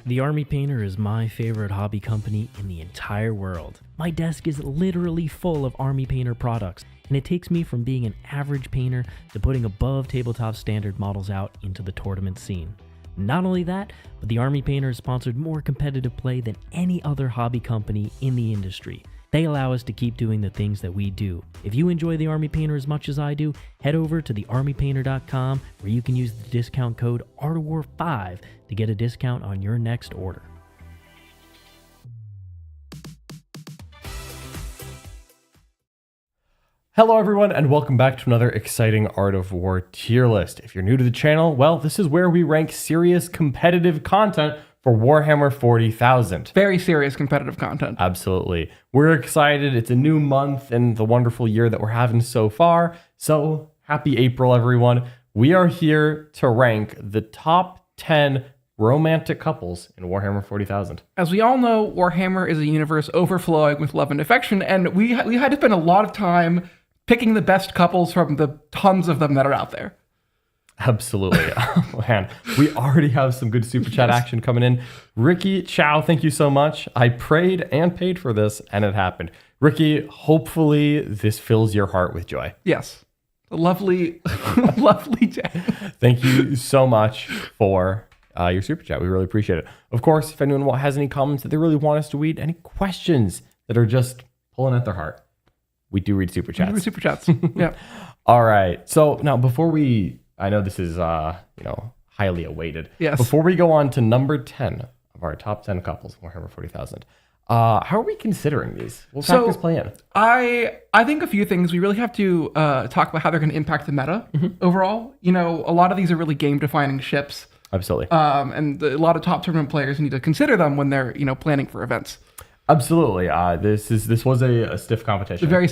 The Army Painter is my favorite hobby company in the entire world. My desk is literally full of Army Painter products, and it takes me from being an average painter to putting above tabletop standard models out into the tournament scene. Not only that, but the Army Painter has sponsored more competitive play than any other hobby company in the industry. They allow us to keep doing the things that we do. If you enjoy the Army Painter as much as I do, head over to thearmypainter.com where you can use the discount code ARTOFWAR5 to get a discount on your next order. Hello everyone, and welcome back to another exciting Art of War tier list. If you're new to the channel, well, this is where we rank serious competitive content for Warhammer 40,000. Very serious competitive content. Absolutely. We're excited. It's a new month and the wonderful year that we're having so far. So happy April, everyone. We are here to rank the top 10 romantic couples in Warhammer 40,000. As we all know, Warhammer is a universe overflowing with love and affection, and we had to spend a lot of time picking the best couples from the tons of them that are out there. Absolutely. Oh, man, we already have some good super chat action coming in. Ricky Chow, thank you so much. I prayed and paid for this, and it happened. Ricky, hopefully this fills your heart with joy. Yes. A lovely, lovely day. Thank you so much for your super chat. We really appreciate it. Of course, if anyone has any comments that they really want us to read, any questions that are just pulling at their heart, we do read super chats. We read super chats. Yeah. All right. So now before I know this is, highly awaited. Yes. Before we go on to number 10 of our top 10 couples, Warhammer 40,000, how are we considering these? What factors play in? I think a few things. We really have to talk about how they're going to impact the meta overall. You know, a lot of these are really game-defining ships. Absolutely. And a lot of top tournament players need to consider them when they're, planning for events. Absolutely. This was a stiff competition. Very.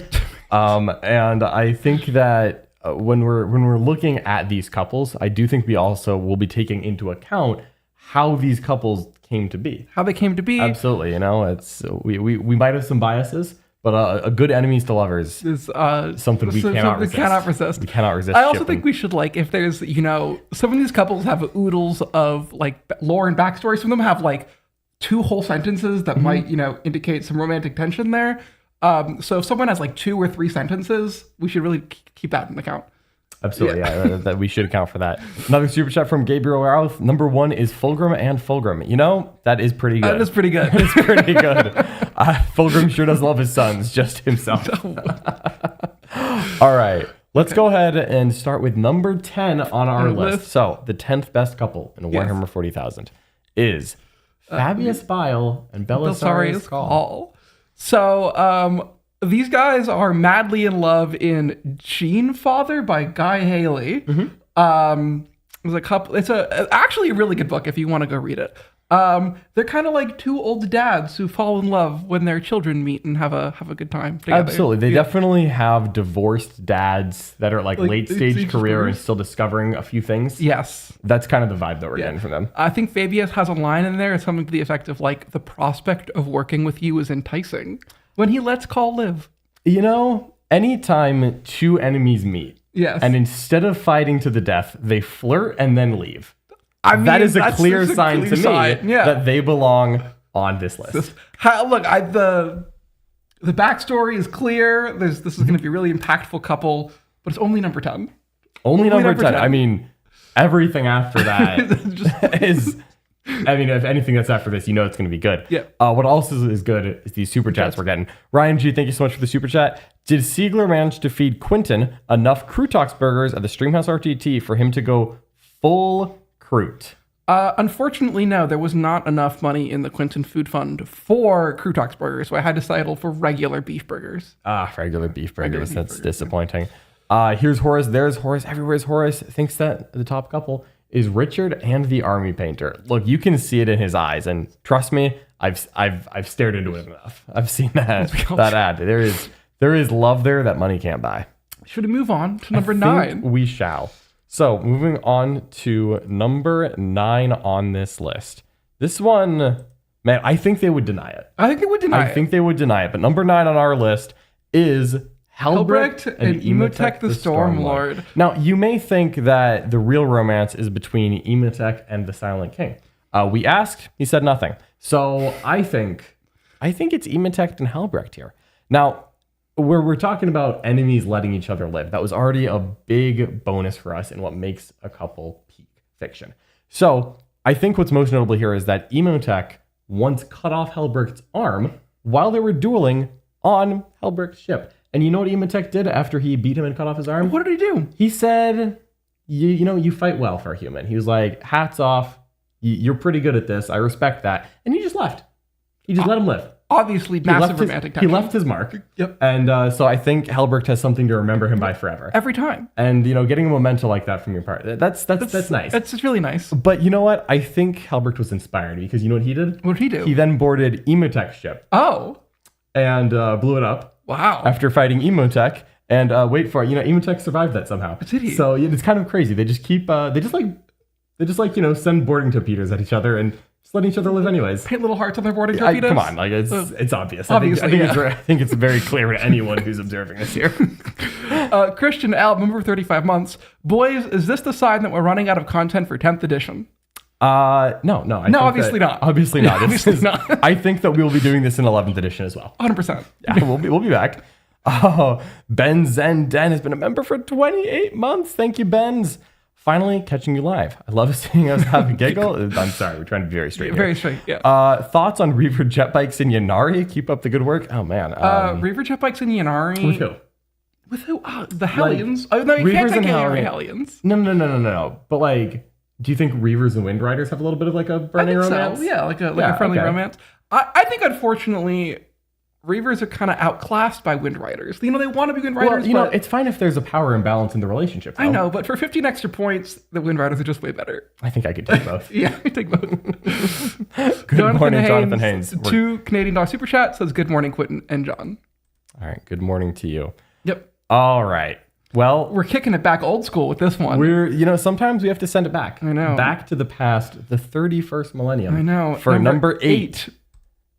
And I think that when we're looking at these couples, I do think we also will be taking into account how these couples came to be. How they came to be. Absolutely. It's we might have some biases, but a good enemies to lovers is something we cannot resist. We cannot resist. I also think we should, if there's, some of these couples have oodles of lore and backstory. Some of them have 2 whole sentences that might, indicate some romantic tension there. So if someone has 2 or 3 sentences, we should really keep that in account. Absolutely, yeah, that we should account for that. Another super chat from Gabriel Routh. Number 1 is Fulgrim and Fulgrim. That is pretty good. That is pretty good. It's pretty good. Fulgrim sure does love his sons, just himself. All right, let's go ahead and start with number 10 on our list. So the 10th best couple in Warhammer 40,000 is Fabius Bile and Belisarius Cawl. So these guys are madly in love in Gene Father by Guy Haley. There's a couple. It's actually a really good book if you want to go read it. They're kind of like 2 old dads who fall in love when their children meet and have a good time together. Absolutely. They definitely have divorced dads that are late stage career and still discovering a few things. Yes. That's kind of the vibe that we're getting from them. I think Fabius has a line in there, something to the effect of the prospect of working with you is enticing when he lets Cawl live. Anytime 2 enemies meet, yes, and instead of fighting to the death, they flirt and then leave. That is a clear sign to me that they belong on this list. The backstory is clear. This is going to be a really impactful couple, but it's only number 10. Only number 10. I mean, everything after that is... if anything that's after this, it's going to be good. Yeah. What also is good is these super chats we're getting. Ryan G, thank you so much for the super chat. Did Siegler manage to feed Quinton enough Crutox burgers at the Streamhouse RTT for him to go full Crute? Unfortunately, no. There was not enough money in the Quinton Food Fund for Crutox burgers, so I had to settle for regular beef burgers. Regular beef burgers. That's disappointing. Here's Horace. There's Horace. Everywhere's Horace. Thinks that the top couple is Richard and the Army Painter. Look, you can see it in his eyes, and trust me, I've stared into it enough. I've seen that ad. There is love there that money can't buy. Should we move on to number 9? We shall. So moving on to number 9 on this list. This one, man, I think they would deny it. I think they would deny it. But number 9 on our list is Helbrecht and Imhotep the Stormlord. Now, you may think that the real romance is between Imhotep and the Silent King. We asked, he said nothing. So I think it's Ematech and Helbrecht here. Now, we're talking about enemies letting each other live. That was already a big bonus for us in what makes a couple peak fiction. So I think what's most notable here is that Ematech once cut off Helbrecht's arm while they were dueling on Helbrecht's ship. And you know what Ematech did after he beat him and cut off his arm? What did he do? He said, you fight well for a human. He was like, hats off. You're pretty good at this. I respect that. And he just left. He just let him live. Obviously, massive romantic tension. He left his mark. Yep. And so I think Helbrecht has something to remember him by forever. Every time. And, getting a memento like that from your part, that's nice. That's really nice. But you know what? I think Helbrecht was inspired because you know what he did? What did he do? He then boarded Ematech's ship. Oh. And blew it up. Wow. After fighting Ematech. And wait for it, Ematech survived that somehow. Did he? So it's kind of crazy. They just keep, send boarding torpedoes at each other and just letting each other live anyways. Paint little hearts on their boarding torpedoes. Come on, like it's obvious. Obviously, I think it's very clear to anyone who's observing this here. Christian L, member 35 months. Boys, is this the sign that we're running out of content for 10th edition? No. Obviously not. Obviously not. Obviously not. I think that we will be doing this in 11th edition as well. 100%. Yeah, we'll be back. Oh, Ben Zen Den has been a member for 28 months. Thank you, Benz. Finally catching you live. I love seeing us have a giggle. I'm sorry, we're trying to be very straight here. Very straight, yeah. Thoughts on Reaver jet bikes in Yanari? Keep up the good work. Oh, man. Reaver jet bikes in Yanari. With who? With who? The Hellions. No, you Reavers can't take and Hellions. No. But do you think Reavers and Wind Riders have a little bit of a burning romance? So. Yeah, like a friendly romance. I think, unfortunately, Reavers are kind of outclassed by Wind Riders. They want to be Wind Riders. Well, it's fine if there's a power imbalance in the relationship. Though. I know, but for 15 extra points, the Wind Riders are just way better. I think I could take both. Yeah, I take both. Good morning, Jonathan Haynes. $2 Canadian super chat says, good morning, Quinton and John. All right, good morning to you. Yep. All right. Well, we're kicking it back old school with this one. Sometimes we have to send it back. I know. Back to the past, the 31st millennium. I know. For number 8.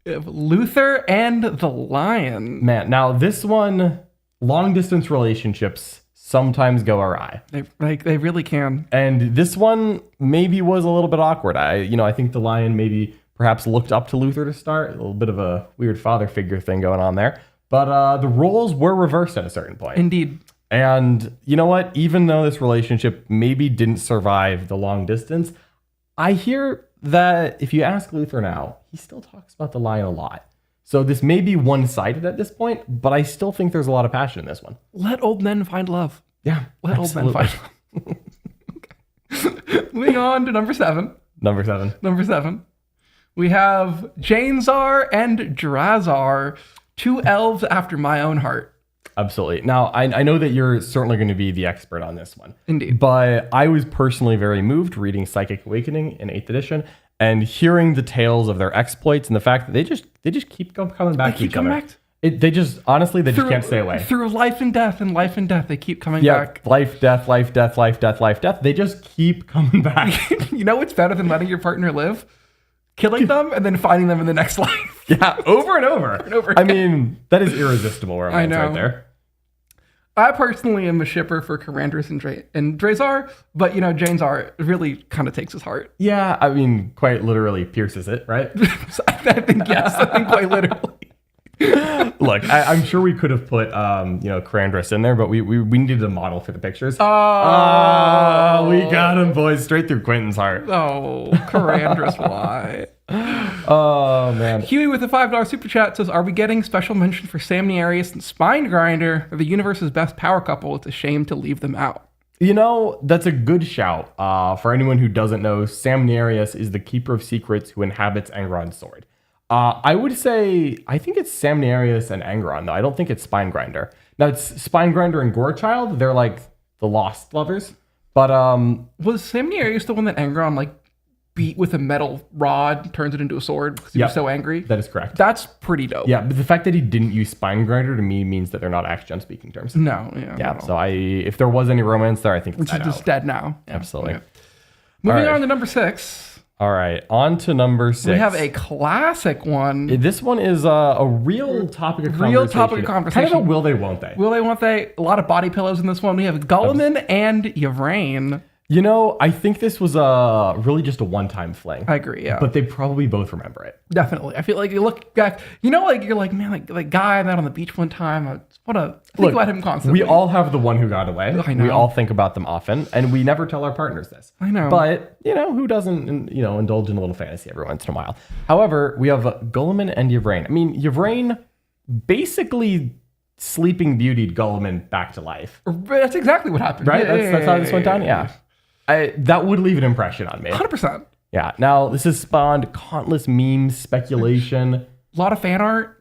Luther and the Lion. Man, now this one, long distance relationships sometimes go awry. They really can. And this one maybe was a little bit awkward. I think the Lion maybe perhaps looked up to Luther to start. A little bit of a weird father figure thing going on there. But the roles were reversed at a certain point. Indeed. And you know what? Even though this relationship maybe didn't survive the long distance, I hear that if you ask Luther now, he still talks about the Lion a lot. So this may be one-sided at this point, but I still think there's a lot of passion in this one. Let old men find love. Yeah, Let absolutely. Old men find love. Moving on to number 7. Number 7. We have Janezar and Drazar, 2 elves after my own heart. Absolutely. Now, I know that you're certainly going to be the expert on this one. Indeed. But I was personally very moved reading Psychic Awakening in 8th edition and hearing the tales of their exploits and the fact that they just keep coming back to each other. They just can't stay away. Through life and death, they keep coming back. Life, death, life, death, life, death, life, death. They just keep coming back. You know what's better than letting your partner live? Killing them and then finding them in the next life. Yeah, over and over. And over I again. mean, that is irresistible romance right there. I personally am a shipper for Karandris and Drazar, but Janezar really kind of takes his heart. Yeah, I mean, quite literally pierces it, right? I think yes. I think quite literally. Look, I'm sure we could have put Karandris in there, but we needed a model for the pictures. Oh, we got him, boys, straight through Quinton's heart. Oh, Karandris, why? Oh, man. Huey with a $5 super chat says, are we getting special mention for Sam Nearius and Spine Grinder? They're the universe's best power couple. It's a shame to leave them out. That's a good shout. For anyone who doesn't know, Sam Nearius is the Keeper of Secrets who inhabits Angron's sword. I would say, I think it's Sam Nearius and Angron, though. I don't think it's Spine Grinder. Now, it's Spine Grinder and Gorechild. They're like the lost lovers. But, was Sam Nearius the one that Angron, beat with a metal rod, turns it into a sword because he was so angry? That is correct. That's pretty dope. Yeah, but the fact that he didn't use Spine Grinder to me means that they're not actually on speaking terms. No, yeah. So if there was any romance there, I think it's just dead now. Absolutely. Okay. Moving on to number 6. All right, on to number 6. We have a classic one. This one is a real topic of conversation. Kind of a will they, won't they? Will they, won't they? A lot of body pillows in this one. We have Gulliman and Yvraine. You know, I think this was really just a one-time fling. I agree, yeah. But they probably both remember it. Definitely. I feel like you look back, like you're like, man, like guy I met on the beach one time. I think about him constantly. We all have the one who got away. I know. We all think about them often, and we never tell our partners this. I know. But, who doesn't, indulge in a little fantasy every once in a while? However, we have Gulliman and Yvraine. I mean, Yvraine basically Sleeping Beauty'd Gulliman back to life. That's exactly what happened. Right? That's how this went down? Yeah. That would leave an impression on me. 100%. Yeah. Now, this has spawned countless memes, speculation. A lot of fan art.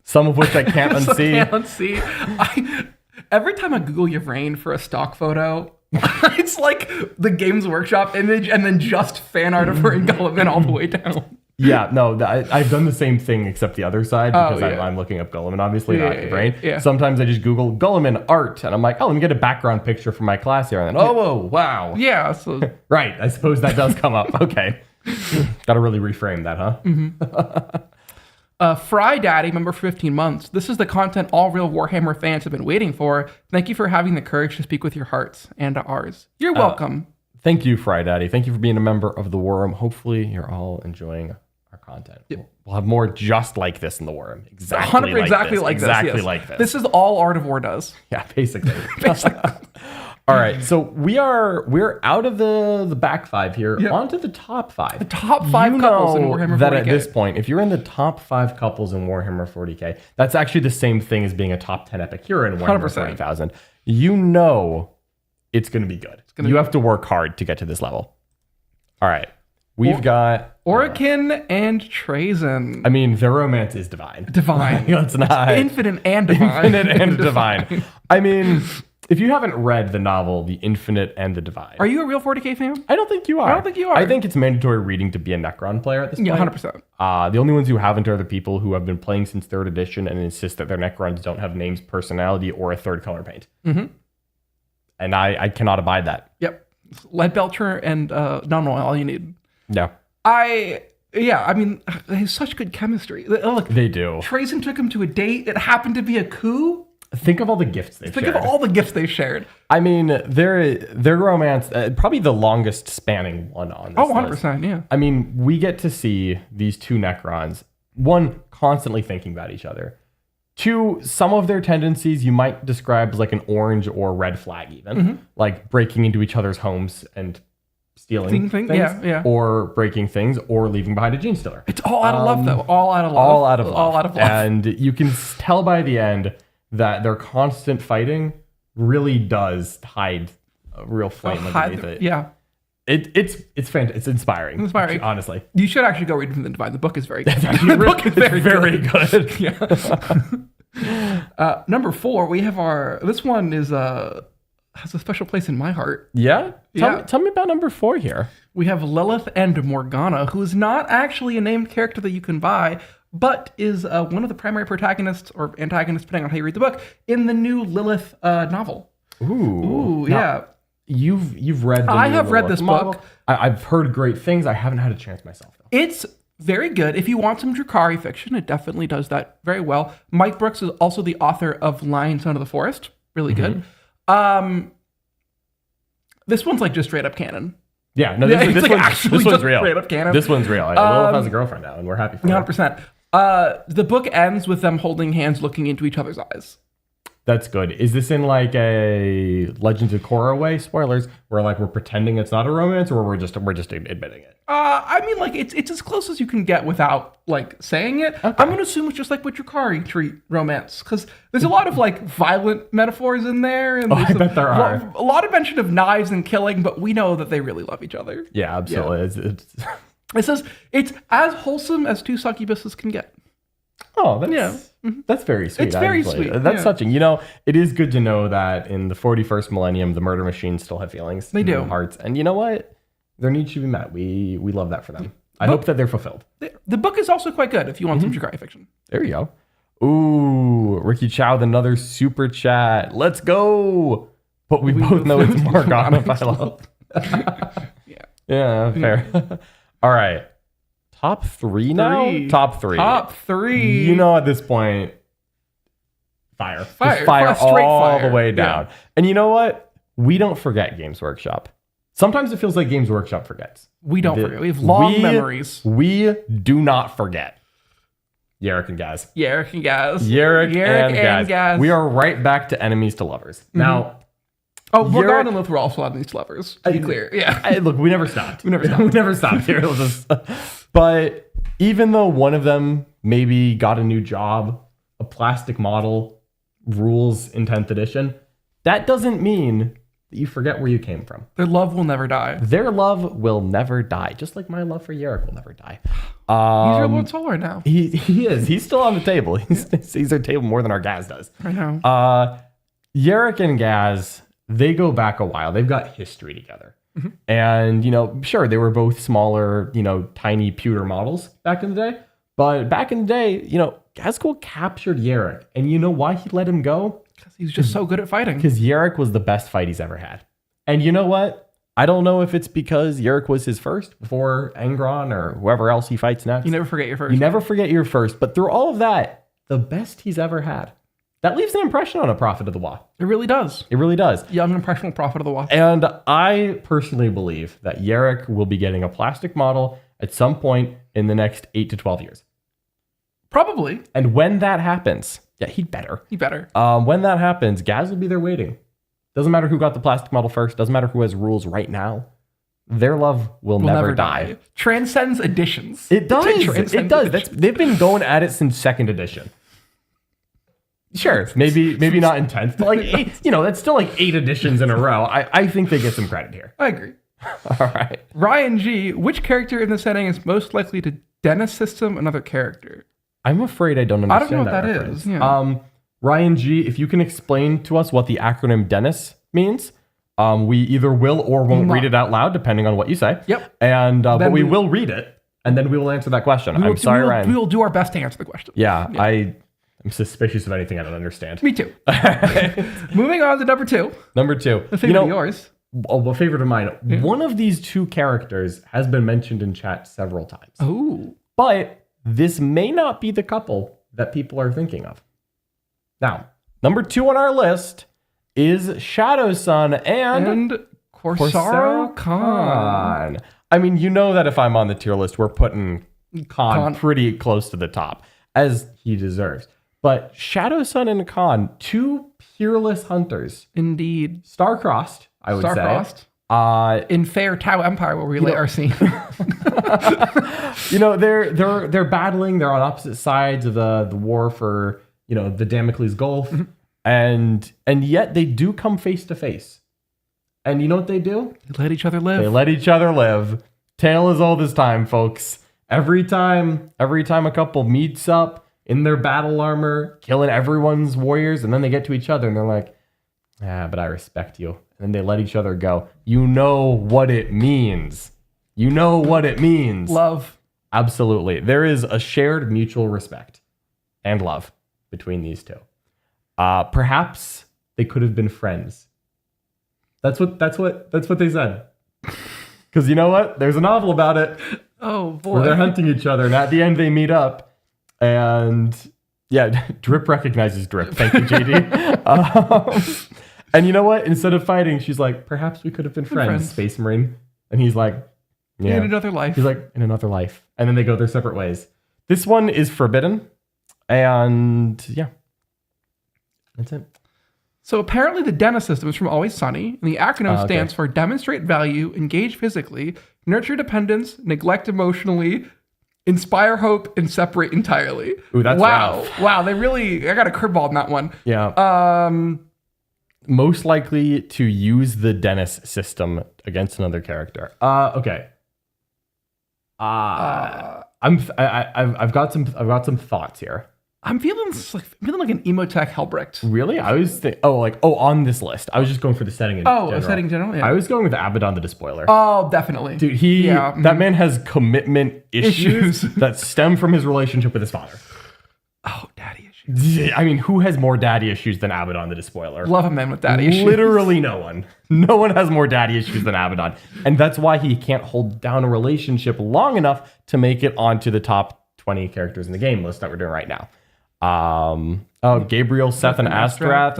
Some of which I can't unsee. Every time I Google Yvraine for a stock photo, it's like the Games Workshop image and then just fan art of her and Gulliman all the way down. Yeah, no, I've done the same thing except the other side because I'm looking up Gulliman, obviously, not Yvraine. Yeah. Sometimes I just Google Gulliman art and I'm like, let me get a background picture for my class here. And then, whoa, wow. Yeah. So. Right, I suppose that does come up. Okay. Got to really reframe that, huh? Mm-hmm. Fry Daddy, member for 15 months. This is the content all real Warhammer fans have been waiting for. Thank you for having the courage to speak with your hearts and ours. You're welcome. Thank you, Fry Daddy. Thank you for being a member of the War Room. Hopefully, you're all enjoying our content. Yep. We'll have more just like this in the War Room. Exactly like this. This is all Art of War does. Yeah, basically. All right, so we're out of the back five here, onto the top five. The top five couples in Warhammer 40k. That at this point, if you're in the top 5 couples in Warhammer 40k, that's actually the same thing as being a top 10 epic hero in Warhammer 40,000. It's going to be good. You have to work hard to get to this level. All right. We've got Orican and Trazen. I mean, their romance is divine. It's not infinite and divine. Infinite and divine. I mean, if you haven't read the novel, The Infinite and the Divine. Are you a real 40k fan? I don't think you are. I think it's mandatory reading to be a Necron player at this point. Yeah, 100%. The only ones who haven't are the people who have been playing since 3rd edition and insist that their Necrons don't have names, personality, or a 3rd color paint. Mm-hmm. And I cannot abide that. Yep. Lead Belcher and non-oil, all you need. Yeah. I mean, they have such good chemistry. Look, they do. Trazen took him to a date. It happened to be a coup. Think of all the gifts they've shared. Think of all the gifts they've shared. I mean, their romance, probably the longest spanning one on this 100%, list. Yeah. I mean, we get to see these two Necrons, one, constantly thinking about each other. Two, some of their tendencies you might describe as like an orange or red flag even. Like breaking into each other's homes and stealing things, or breaking things, or leaving behind a gene stealer. It's all out of love, though. All out of love. And you can tell by the end that their constant fighting really does hide a real flame underneath it. Yeah. It's fantastic. It's inspiring. Honestly. You should actually go read From the Divine. The book is very good. The book is very good. Yeah. Number 4, we have this one is has a special place in my heart. Yeah? Tell me about number 4 here. We have Lilith and Morgana, who is not actually a named character that you can buy, but is one of the primary protagonists or antagonists, depending on how you read the book, in the new Lilith novel. Ooh, yeah. You've read. I have read this book. I've heard great things. I haven't had a chance myself, though. It's very good. If you want some Drukhari fiction, it definitely does that very well. Mike Brooks is also the author of Lion, Son of the Forest. Really good. This one's like just straight up canon. Yeah, no, this one's real. Straight up canon. This one's real. Lilith has a girlfriend now, and we're happy for her. 100%. The book ends with them holding hands, looking into each other's eyes. That's good. Is this in like a Legends of Korra way? Spoilers. Where like we're pretending it's not a romance, or we're just admitting it. I mean, like it's as close as you can get without like saying it. Okay. I'm gonna assume it's just like what Drukhari treat romance, because there's a lot of like violent metaphors in there, and I bet there are a lot of mention of knives and killing, but we know that they really love each other. Yeah, absolutely. Yeah. It's as wholesome as 2 succubuses can get. Oh, that's very sweet. It's very sweet. That's touching. It is good to know that in the 41st millennium, the murder machines still have feelings. They do. Hearts. And you know what? Their needs should be met. We love that for them. I hope that they're fulfilled. The book is also quite good if you want some Drukhari fiction. There you go. Ooh, Ricky Chow with another super chat. Let's go. But we both know it's Morgana Philo. Yeah, fair. All right. Top 3 now? Top 3. Top 3. At this point, fire. Fire. Just fire straight all fire. the way down. Yeah. And you know what? we don't forget Games Workshop. Sometimes it feels like Games Workshop forgets. We don't forget. We have long memories. We do not forget. Yarrick and Gaz. Yarrick and Gaz. Yarrick and Gaz. We are right back to enemies to lovers. Now, Bogdan and Lith were also enemies to lovers, to be clear. Yeah. Look, we never stopped. We never stopped here. But even though one of them maybe got a new job, a plastic model, rules in 10th edition, that doesn't mean that you forget where you came from. Their love will never die. Their love will never die, just like my love for Yarrick will never die. He's your Lord Solar now. He is. He's still on the table. He's our table more than our Gaz does. I know. Yarrick and Gaz, they go back a while. They've got history together. Mm-hmm. And, sure, they were both smaller, tiny pewter models back in the day. But back in the day, Gazgul captured Yarrick. And you know why he let him go? Because he's just so good at fighting. Because Yarrick was the best fight he's ever had. And you know what? I don't know if it's because Yarrick was his first before Angron or whoever else he fights next. You never forget your first. You never forget your first. But through all of that, the best he's ever had. That leaves an impression on a Prophet of the Wa. It really does. It really does. Young, impressionable Prophet of the Wa. And I personally believe that Yarrick will be getting a plastic model at some point in the next 8 to 12 years. Probably. And when that happens, yeah, he'd better. When that happens, Gaz will be there waiting. Doesn't matter who got the plastic model first. Doesn't matter who has rules right now. Their love will never die. Transcends editions. It does. It does. They've been going at it since 2nd edition. Sure, maybe not in 10th, but that's still 8 editions in a row. I think they get some credit here. I agree. All right. Ryan G, which character in the setting is most likely to Dennis system another character? I'm afraid I don't understand. I don't know what that reference is. Yeah. Ryan G, if you can explain to us what the acronym Dennis means, we either will or won't read it out loud, depending on what you say. Yep. And but we will read it, and then we will answer that question. I'm sorry, Ryan. We will do our best to answer the question. Yeah. I'm suspicious of anything I don't understand. Me too. Moving on to number 2. Number 2. A favorite of yours. A favorite of mine. Yeah. One of these 2 characters has been mentioned in chat several times. Oh. But this may not be the couple that people are thinking of. Now, number 2 on our list is Shadow Sun and Corsaro Khan. I mean, you know that if I'm on the tier list, we're putting Khan pretty close to the top, as he deserves. But Shadow Sun and Khan, 2 peerless hunters. Indeed. Star-crossed, I would say. Star-crossed. In fair Tau Empire, where we lay our scene. They're battling. They're on opposite sides of the war for, the Damocles Gulf. Mm-hmm. And yet they do come face to face. And you know what they do? They let each other live. They let each other live. Tale as old as time, folks. Every time a couple meets up in their battle armor, killing everyone's warriors, and then they get to each other and they're like, but I respect you. And then they let each other go. You know what it means. Love. Absolutely. There is a shared mutual respect and love between these 2. Perhaps they could have been friends. That's what they said. Because you know what? There's a novel about it. Oh boy. Where they're hunting each other, and at the end they meet up. And yeah, Drip recognizes Drip. Thank you, JD. And you know what? Instead of fighting, she's like, perhaps we could have been friends, Space Marine. And he's like, yeah. In another life. He's like, in another life. And then they go their separate ways. This one is forbidden. And yeah, that's it. So apparently the Dennis system is from Always Sunny, and the acronym stands for Demonstrate Value, Engage Physically, Nurture Dependence, Neglect Emotionally, Inspire Hope, and Separate Entirely. Ooh, that's rough. Wow, I got a curveball in that one. Yeah. Most likely to use the Dennis system against another character. Okay. I've got some thoughts here. I'm feeling like an Emotech Helbrecht. Really? I was on this list. I was just going for the setting in general. Setting in general, yeah. I was going with Abaddon the Despoiler. Oh, definitely. Dude, that man has commitment issues that stem from his relationship with his father. Oh, daddy issues. I mean, who has more daddy issues than Abaddon the Despoiler? Love a man with daddy issues. Literally no one. No one has more daddy issues than Abaddon. And that's why he can't hold down a relationship long enough to make it onto the top 20 characters in the game list that we're doing right now. Gabriel, Seth, and Astrath.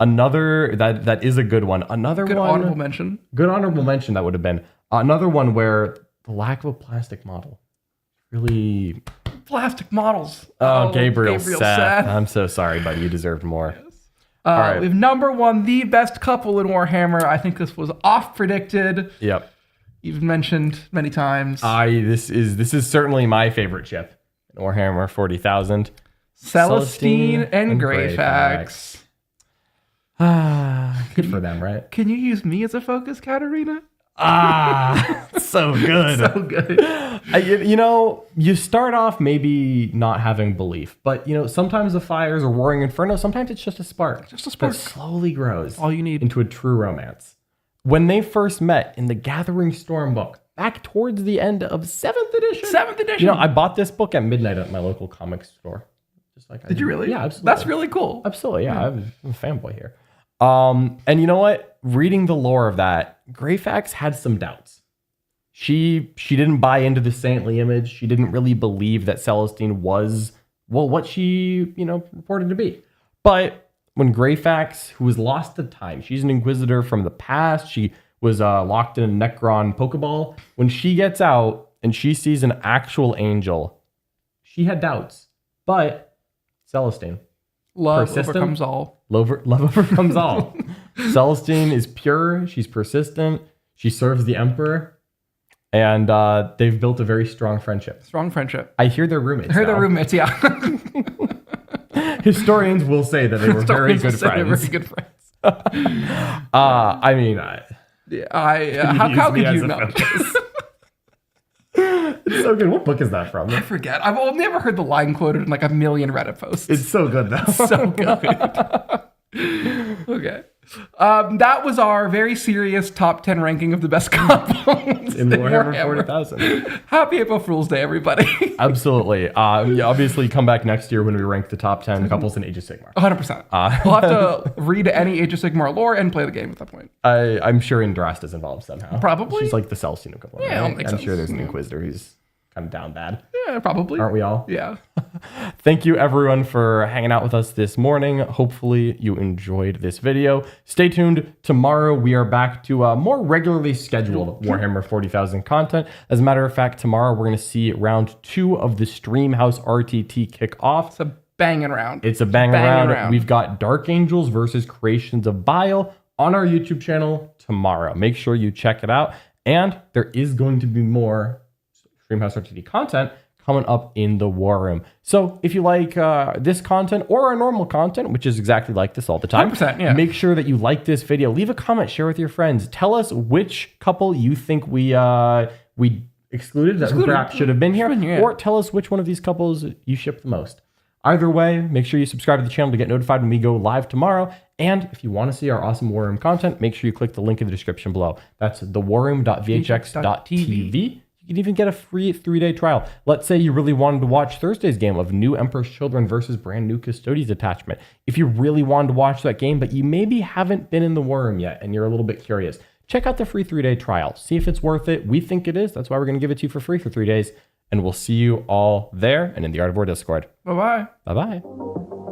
Another that is a good one. Another Good one. honorable mention. Good honorable mention that would have been another one where the lack of a plastic model really. Plastic models. Oh, Gabriel Seth. I'm so sorry, buddy. You deserved more. All right. We have number 1, the best couple in Warhammer. I think this was oft predicted. Yep. You've mentioned many times. This is certainly my favorite chip in Warhammer 40,000. Celestine and Greyfax. Good for them, right? Can you use me as a focus, Katarina? So good. So good. You start off maybe not having belief, but sometimes the fire is a roaring inferno. Sometimes it's just a spark. Just a spark. That slowly grows. All you need. Into a true romance. When they first met in the Gathering Storm book, back towards the end of 7th edition. 7th edition. I bought this book at midnight at my local comic store. Did you really? Yeah, absolutely. That's really cool. Absolutely, yeah. I'm a fanboy here. And you know what? Reading the lore of that, Greyfax had some doubts. She didn't buy into the saintly image. She didn't really believe that Celestine was, what she, reported to be. But when Greyfax, who was lost to time, she's an inquisitor from the past. She was locked in a Necron Pokeball. When she gets out and she sees an actual angel, she had doubts. But Celestine. Love overcomes all. Love overcomes all. Celestine is pure. She's persistent. She serves the Emperor. And they've built a very strong friendship. Strong friendship. I hear they're roommates. They're roommates, yeah. Historians will say that they were very good friends. Very good friends. How could you know? It's so good. What book is that from? I forget. I've never heard the line quoted in like a million Reddit posts. It's so good though. So good. Okay. That was our very serious top 10 ranking of the best couples in Warhammer 40,000. Happy April Fool's Day, everybody. Absolutely. Obviously, come back next year when we rank the top 10 couples in Age of Sigmar. 100%. We'll have to read any Age of Sigmar lore and play the game at that point. I'm sure Indrast is involved somehow. Probably. She's like the Celestine of couple. Yeah, right? I'm sure there's an Inquisitor who's kind of down bad. Yeah, probably. Aren't we all? Yeah. Thank you everyone for hanging out with us this morning. Hopefully you enjoyed this video. Stay tuned. Tomorrow we are back to more regularly scheduled Warhammer 40,000 content. As a matter of fact, tomorrow we're going to see round 2 of the Streamhouse RTT kick off. It's a banging round. It's a banging round. We've got Dark Angels versus Creations of Bile on our YouTube channel tomorrow. Make sure you check it out. And there is going to be more Streamhouse RTT content coming up in the War Room. So if you like this content or our normal content, which is exactly like this all the time, 100%, yeah. Make sure that you like this video. Leave a comment, share with your friends. Tell us which couple you think we excluded that perhaps should have been here, or tell us which one of these couples you ship the most. Either way, make sure you subscribe to the channel to get notified when we go live tomorrow. And if you want to see our awesome War Room content, make sure you click the link in the description below. That's thewarroom.vhx.tv. You can even get a free 3-day trial. Let's say you really wanted to watch Thursday's game of New Emperor's Children versus Brand New Custodes Attachment. If you really wanted to watch that game, but you maybe haven't been in the War Room yet and you're a little bit curious, check out the free 3-day trial. See if it's worth it. We think it is. That's why we're going to give it to you for free for 3 days. And we'll see you all there and in the Art of War Discord. Bye-bye. Bye-bye.